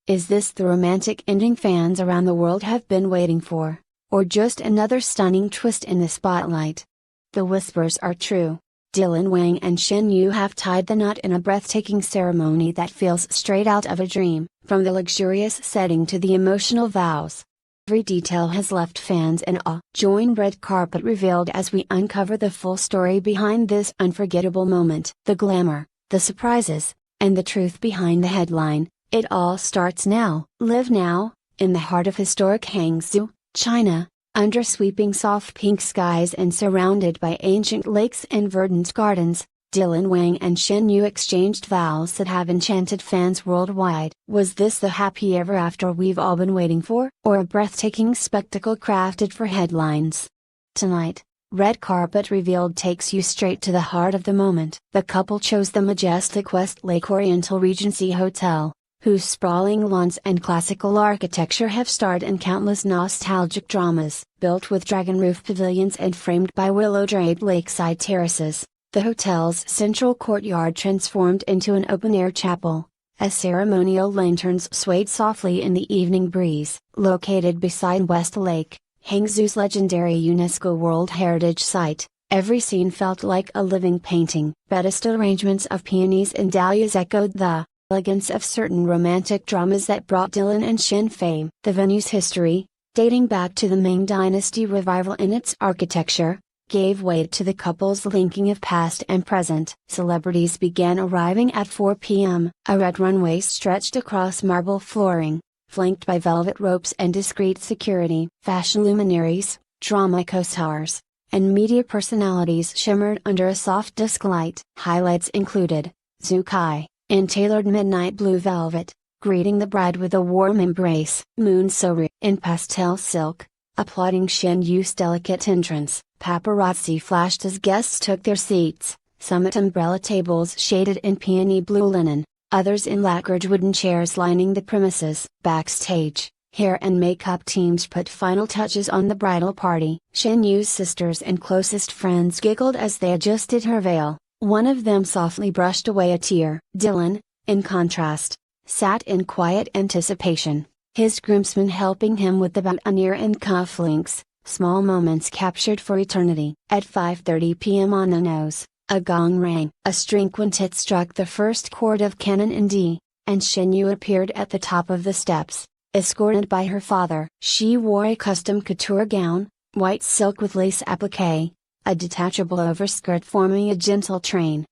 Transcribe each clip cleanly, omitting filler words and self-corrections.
Is this the romantic ending fans around the world have been waiting for, or just another stunning twist in the spotlight? The whispers are true. Dylan Wang and Shen Yue have tied the knot in a breathtaking ceremony that feels straight out of a dream, from the luxurious setting to the emotional vows. Every detail has left fans in awe. Join Red Carpet Revealed as we uncover the full story behind this unforgettable moment. The glamour, the surprises, and the truth behind the headline. It all starts now. Live now, in the heart of historic Hangzhou, China, under sweeping soft pink skies and surrounded by ancient lakes and verdant gardens, Dylan Wang and Shen Yue exchanged vows that have enchanted fans worldwide. Was this the happy ever after we've all been waiting for, or a breathtaking spectacle crafted for headlines? Tonight, Red Carpet Revealed takes you straight to the heart of the moment. The couple chose the majestic Westlake Oriental Regency Hotel, whose sprawling lawns and classical architecture have starred in countless nostalgic dramas. Built with dragon roof pavilions and framed by willow-draped lakeside terraces, the hotel's central courtyard transformed into an open-air chapel, as ceremonial lanterns swayed softly in the evening breeze. Located beside Westlake, Hangzhou's legendary UNESCO World Heritage Site, every scene felt like a living painting. Pedestal arrangements of peonies and dahlias echoed the elegance of certain romantic dramas that brought Dylan and Shen fame. The venue's history, dating back to the Ming Dynasty revival in its architecture, gave weight to the couple's linking of past and present. Celebrities began arriving at 4 p.m. A red runway stretched across marble flooring, flanked by velvet ropes and discreet security. Fashion luminaries, drama co-stars, and media personalities shimmered under a soft dusk light. Highlights included Zhu Kai, in tailored midnight blue velvet, greeting the bride with a warm embrace. Moon So-ri, in pastel silk, applauding Shen Yue's delicate entrance. Paparazzi flashed as guests took their seats, some at umbrella tables shaded in peony blue linen, others in lacquered wooden chairs lining the premises. Backstage, hair and makeup teams put final touches on the bridal party. Shen Yue's sisters and closest friends giggled as they adjusted her veil. One of them softly brushed away a tear. Dylan, in contrast, sat in quiet anticipation, his groomsmen helping him with the boutonniere and cufflinks, small moments captured for eternity. At 5:30 p.m. on the nose, a gong rang. A string quintet struck the first chord of Canon in D, and Shen Yue appeared at the top of the steps, escorted by her father. She wore a custom couture gown, white silk with lace applique, a detachable overskirt forming a gentle train.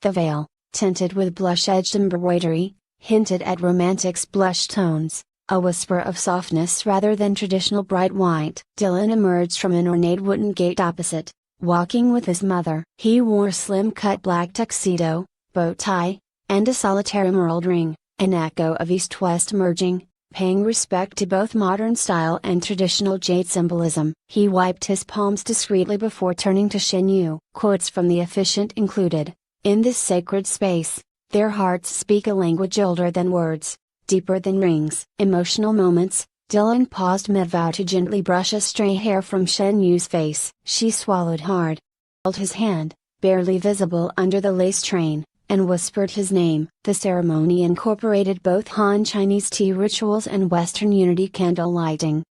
The veil, tinted with blush-edged embroidery, hinted at romantic's blush tones, a whisper of softness rather than traditional bright white. Dylan emerged from an ornate wooden gate opposite, walking with his mother. He wore a slim-cut black tuxedo, bow tie, and a solitaire emerald ring, an echo of East-West merging, paying respect to both modern style and traditional jade symbolism. He wiped his palms discreetly before turning to Shen Yue. Quotes from the officiant included, "In this sacred space, their hearts speak a language older than words, deeper than rings." Emotional moments, Dylan paused mid-vow to gently brush a stray hair from Shen Yue's face. She swallowed hard, held his hand, barely visible under the lace train, and whispered his name. The ceremony incorporated both Han Chinese tea rituals and Western unity candle lighting.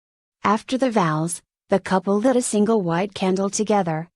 After the vows, the couple lit a single white candle together,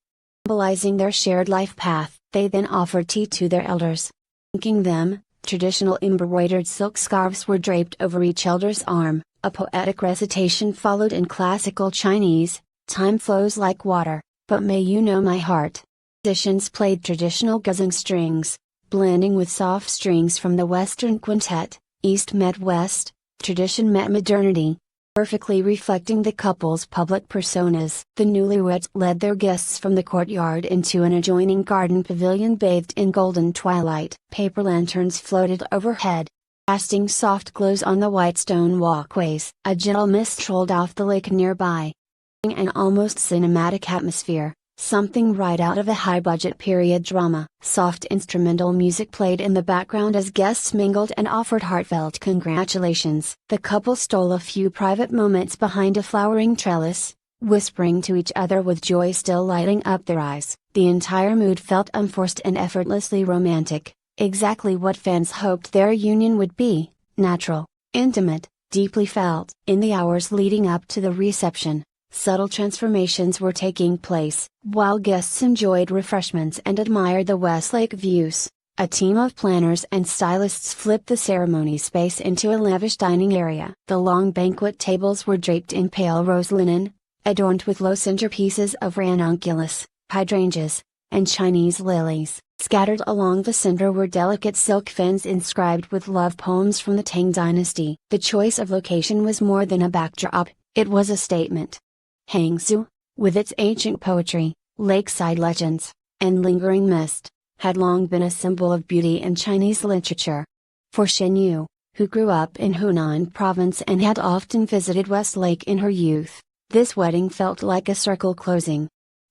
symbolizing their shared life path. They then offered tea to their elders. Thanking them, traditional embroidered silk scarves were draped over each elder's arm. A poetic recitation followed in classical Chinese, "Time flows like water, but may you know my heart." Musicians played traditional guzheng strings, blending with soft strings from the Western quintet. East met West, tradition met modernity, perfectly reflecting the couple's public personas. The newlyweds led their guests from the courtyard into an adjoining garden pavilion bathed in golden twilight. Paper lanterns floated overhead, casting soft glows on the white stone walkways. A gentle mist trolled off the lake nearby, an almost cinematic atmosphere, something right out of a high-budget period drama. Soft instrumental music played in the background as guests mingled and offered heartfelt congratulations. The couple stole a few private moments behind a flowering trellis, whispering to each other with joy still lighting up their eyes. The entire mood felt unforced and effortlessly romantic, exactly what fans hoped their union would be: natural, Intimate, deeply felt. In the hours leading up to the reception, subtle transformations were taking place. While guests enjoyed refreshments and admired the Westlake views, a team of planners and stylists flipped the ceremony space into a lavish dining area. The long banquet tables were draped in pale rose linen, adorned with low centerpieces of ranunculus, hydrangeas, and Chinese lilies. Scattered along the center were delicate silk fans inscribed with love poems from the Tang dynasty. The choice of location was more than a backdrop, it was a statement. Hangzhou, with its ancient poetry, lakeside legends, and lingering mist, had long been a symbol of beauty in Chinese literature. For Shen Yue, who grew up in Hunan province and had often visited Westlake in her youth, this wedding felt like a circle closing.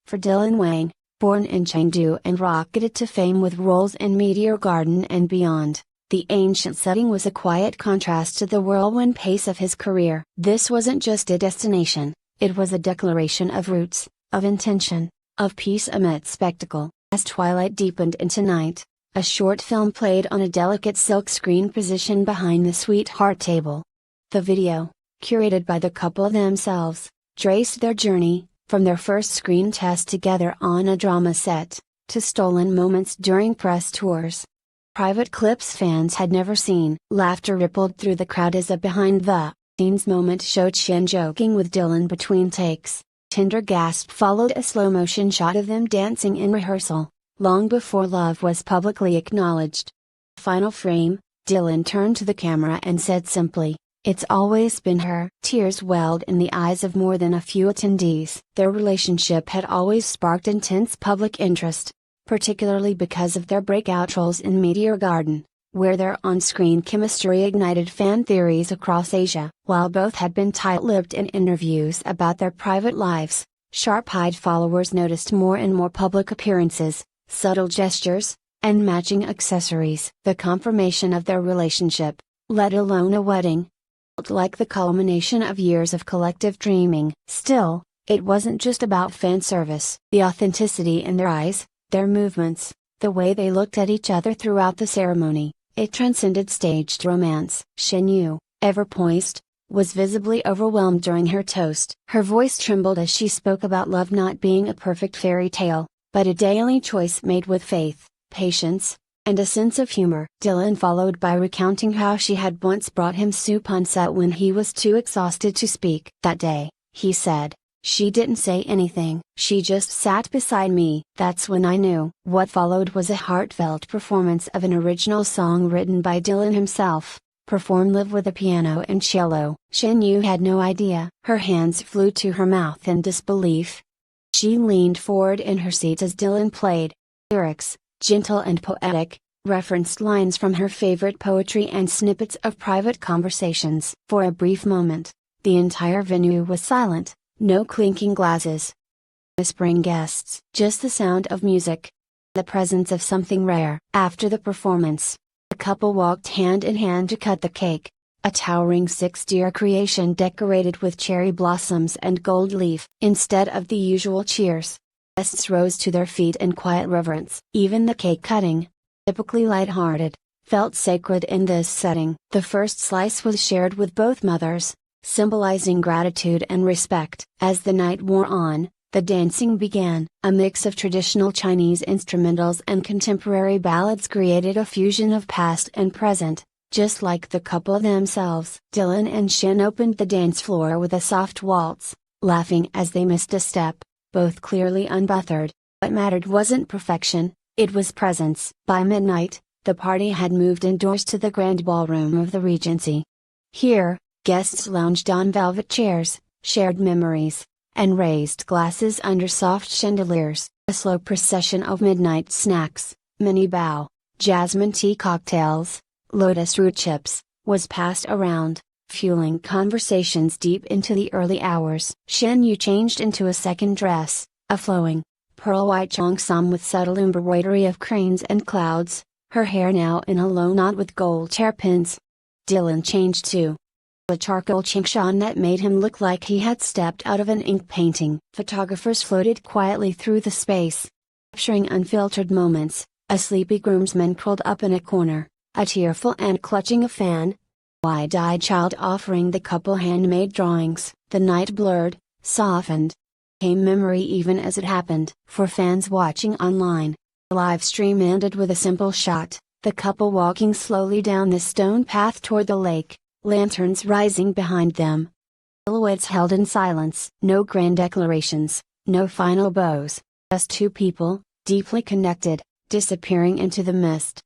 For Dylan Wang, born in Chengdu and rocketed to fame with roles in Meteor Garden and beyond, the ancient setting was a quiet contrast to the whirlwind pace of his career. This wasn't just a destination, it was a declaration of roots, of intention, of peace amid spectacle. As twilight deepened into night, a short film played on a delicate silk screen positioned behind the sweetheart table. The video, curated by the couple themselves, traced their journey, from their first screen test together on a drama set, to stolen moments during press tours. Private clips fans had never seen. Laughter rippled through the crowd as a behind-the-scenes moment showed Shen joking with Dylan between takes. Tender gasp followed a slow-motion shot of them dancing in rehearsal, long before love was publicly acknowledged. Final frame, Dylan turned to the camera and said simply, "It's always been her." Tears welled in the eyes of more than a few attendees. Their relationship had always sparked intense public interest, particularly because of their breakout roles in Meteor Garden, where their on-screen chemistry ignited fan theories across Asia. While both had been tight-lipped in interviews about their private lives, sharp-eyed followers noticed more and more public appearances, subtle gestures, and matching accessories. The confirmation of their relationship, let alone a wedding, felt like the culmination of years of collective dreaming. Still, it wasn't just about fan service. The authenticity in their eyes, their movements, the way they looked at each other throughout the ceremony, it transcended staged romance. Shen Yue, ever poised, was visibly overwhelmed during her toast. Her voice trembled as she spoke about love not being a perfect fairy tale, but a daily choice made with faith, patience, and a sense of humor. Dylan followed by recounting how she had once brought him soup on set when he was too exhausted to speak. That day, he said, she didn't say anything. She just sat beside me. That's when I knew. What followed was a heartfelt performance of an original song written by Dylan himself, performed live with a piano and cello. Shen Yue had no idea. Her hands flew to her mouth in disbelief. She leaned forward in her seat as Dylan played. Lyrics, gentle and poetic, referenced lines from her favorite poetry and snippets of private conversations. For a brief moment, the entire venue was silent, no clinking glasses, whispering guests, just the sound of music, the presence of something rare. After the performance, the couple walked hand in hand to cut the cake, a towering six-tier creation decorated with cherry blossoms and gold leaf. Instead of the usual cheers, guests rose to their feet in quiet reverence. Even the cake cutting, typically light-hearted, felt sacred in this setting. The first slice was shared with both mothers, symbolizing gratitude and respect. As the night wore on, the dancing began. A mix of traditional Chinese instrumentals and contemporary ballads created a fusion of past and present, just like the couple themselves. Dylan and Shen opened the dance floor with a soft waltz, laughing as they missed a step, both clearly unbothered. What mattered wasn't perfection, it was presence. By midnight, the party had moved indoors to the grand ballroom of the Regency. Here, guests lounged on velvet chairs, shared memories, and raised glasses under soft chandeliers. A slow procession of midnight snacks, mini bao, jasmine tea cocktails, lotus root chips, was passed around, fueling conversations deep into the early hours. Shen Yue changed into a second dress, a flowing, pearl-white cheongsam with subtle embroidery of cranes and clouds, her hair now in a low knot with gold hairpins. Dylan changed too. A charcoal chingshan that made him look like he had stepped out of an ink painting. Photographers floated quietly through the space, capturing unfiltered moments. A sleepy groomsman curled up in a corner, a tearful and clutching a fan. wide-eyed child offering the couple handmade drawings. The night blurred, softened. Came memory even as it happened. For fans watching online, the live stream ended with a simple shot, the couple walking slowly down the stone path toward the lake, lanterns rising behind them. Silhouettes held in silence. No grand declarations, no final bows, just two people, deeply connected, disappearing into the mist.